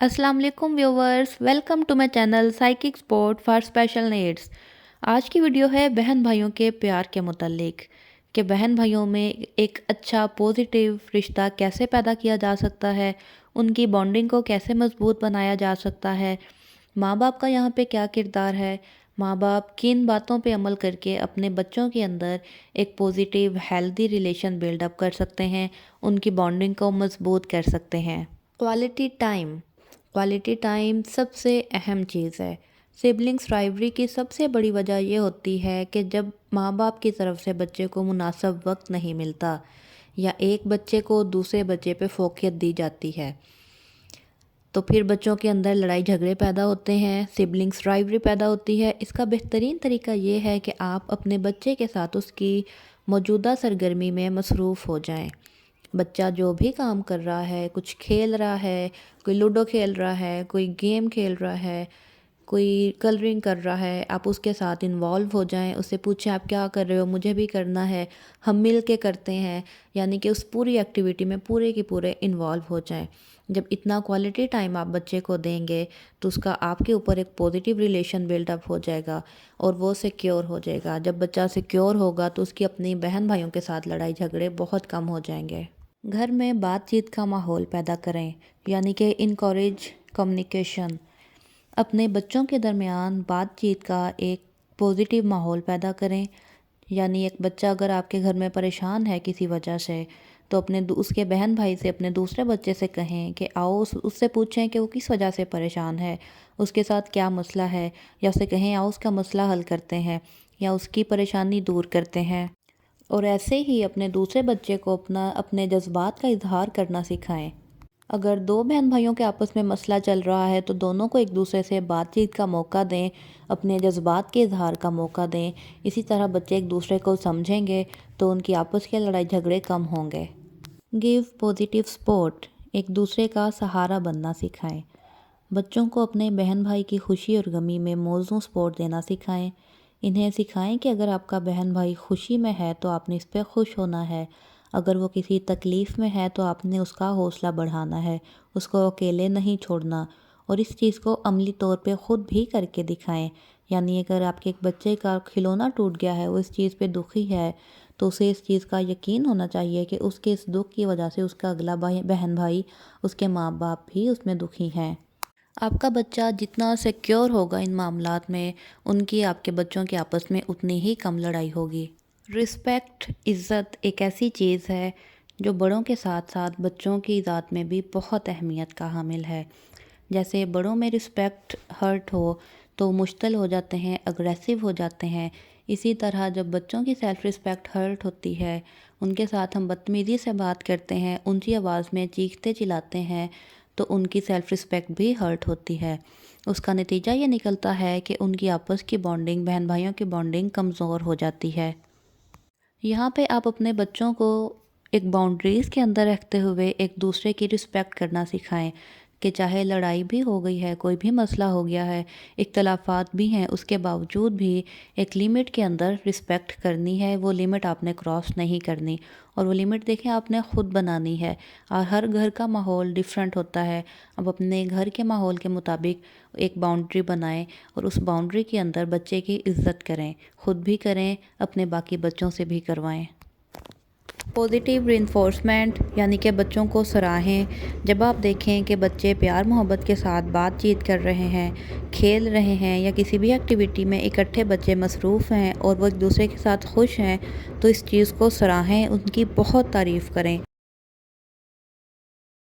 अस्सलाम वालेकुम viewers, welcome to my channel psychic sport for special needs. आज की वीडियो है बहन भाइयों के प्यार के मुतालिक कि बहन भाइयों में एक अच्छा पॉजिटिव रिश्ता कैसे पैदा किया जा सकता है, उनकी बॉन्डिंग को कैसे मजबूत बनाया जा सकता है, माँ बाप का यहाँ पे क्या किरदार है, माँ बाप किन बातों पे अमल करके अपने बच्चों के अंदर एक पॉजिटिव हेल्दी रिलेशन बिल्डअप कर सकते हैं, उनकी बॉन्डिंग को मजबूत कर सकते हैं। क्वालिटी टाइम सबसे अहम चीज़ है। सिबलिंग्स राइवरी की सबसे बड़ी वजह ये होती है कि जब माँ बाप की तरफ से बच्चे को मुनासिब वक्त नहीं मिलता या एक बच्चे को दूसरे बच्चे पे फोकियत दी जाती है, तो फिर बच्चों के अंदर लड़ाई झगड़े पैदा होते हैं, सिबलिंग्स राइवरी पैदा होती है। इसका बेहतरीन तरीका ये है कि आप अपने बच्चे के साथ उसकी मौजूदा सरगर्मी में मसरूफ़ हो जाएं। बच्चा जो भी काम कर रहा है, कुछ खेल रहा है, कोई लूडो खेल रहा है, कोई गेम खेल रहा है, कोई कलरिंग कर रहा है, आप उसके साथ इन्वॉल्व हो जाएं, उससे पूछें आप क्या कर रहे हो, मुझे भी करना है, हम मिल के करते हैं। यानी कि उस पूरी एक्टिविटी में पूरे के पूरे इन्वॉल्व हो जाएं। जब इतना क्वालिटी टाइम आप बच्चे को देंगे तो उसका आपके ऊपर एक पॉजिटिव रिलेशन बिल्डअप हो जाएगा और वो सिक्योर हो जाएगा। जब बच्चा सिक्योर होगा तो उसकी अपनी बहन भाइयों के साथ लड़ाई झगड़े बहुत कम हो जाएंगे। घर में बातचीत का माहौल पैदा करें, यानी कि इनकरेज कम्युनिकेशन। अपने बच्चों के दरमियान बातचीत का एक पॉजिटिव माहौल पैदा करें। यानी एक बच्चा अगर आपके घर में परेशान है किसी वजह से, तो उसके बहन भाई से अपने दूसरे बच्चे से कहें कि आओ उससे पूछें कि वो किस वजह से परेशान है, उसके साथ क्या मसला है, या उससे कहें आओ उसका मसला हल करते हैं या उसकी परेशानी दूर करते हैं। और ऐसे ही अपने दूसरे बच्चे को अपने जज्बात का इजहार करना सिखाएं। अगर दो बहन भाइयों के आपस में मसला चल रहा है तो दोनों को एक दूसरे से बातचीत का मौका दें, अपने जज्बात के इजहार का मौका दें। इसी तरह बच्चे एक दूसरे को समझेंगे तो उनकी आपस के लड़ाई झगड़े कम होंगे। गिव पॉजिटिव सपोर्ट, एक दूसरे का सहारा बनना सिखाएं। बच्चों को अपने बहन भाई की खुशी और गमी में मौजूद सपोर्ट देना सिखाएं। इन्हें सिखाएं कि अगर आपका बहन भाई खुशी में है तो आपने इस पर खुश होना है, अगर वो किसी तकलीफ़ में है तो आपने उसका हौसला बढ़ाना है, उसको अकेले नहीं छोड़ना। और इस चीज़ को अमली तौर पे ख़ुद भी करके दिखाएं। यानी अगर आपके एक बच्चे का खिलौना टूट गया है, वो इस चीज़ पे दुखी है, तो उसे इस चीज़ का यकीन होना चाहिए कि उसके इस दुख की वजह से उसका अगला बहन भाई, उसके माँ बाप भी उसमें दुखी हैं। आपका बच्चा जितना सिक्योर होगा इन मामलात में, उनकी आपके बच्चों के आपस में उतनी ही कम लड़ाई होगी। रिस्पेक्ट, इज़्ज़त एक ऐसी चीज़ है जो बड़ों के साथ साथ बच्चों की ज़ात में भी बहुत अहमियत का हामिल है। जैसे बड़ों में रिस्पेक्ट हर्ट हो तो मुश्तिल हो जाते हैं, अग्रेसिव हो जाते हैं। इसी तरह जब बच्चों की सेल्फ़ रिस्पेक्ट हर्ट होती है, उनके साथ हम बदतमीज़ी से बात करते हैं, ऊंची आवाज़ में चीखते चिल्लाते हैं, तो उनकी सेल्फ़ रिस्पेक्ट भी हर्ट होती है। उसका नतीजा ये निकलता है कि उनकी आपस की बॉन्डिंग, बहन भाइयों की बॉन्डिंग कमज़ोर हो जाती है। यहाँ पे आप अपने बच्चों को एक बाउंड्रीज़ के अंदर रखते हुए एक दूसरे की रिस्पेक्ट करना सिखाएं कि चाहे लड़ाई भी हो गई है, कोई भी मसला हो गया है, इख्तलाफात भी हैं, उसके बावजूद भी एक लिमिट के अंदर रिस्पेक्ट करनी है। वो लिमिट आपने क्रॉस नहीं करनी, और वो लिमिट देखें आपने ख़ुद बनानी है। और हर घर का माहौल डिफरेंट होता है। अब अपने घर के माहौल के मुताबिक एक बाउंड्री बनाएं और उस बाउंड्री के अंदर बच्चे की इज़्ज़त करें, ख़ुद भी करें, अपने बाकी बच्चों से भी करवाएं। पॉजिटिव रिइंफोर्समेंट, यानी कि बच्चों को सराहें। जब आप देखें कि बच्चे प्यार मोहब्बत के साथ बातचीत कर रहे हैं, खेल रहे हैं, या किसी भी एक्टिविटी में इकट्ठे बच्चे मसरूफ़ हैं और वो एक दूसरे के साथ खुश हैं, तो इस चीज़ को सराहें, उनकी बहुत तारीफ़ करें।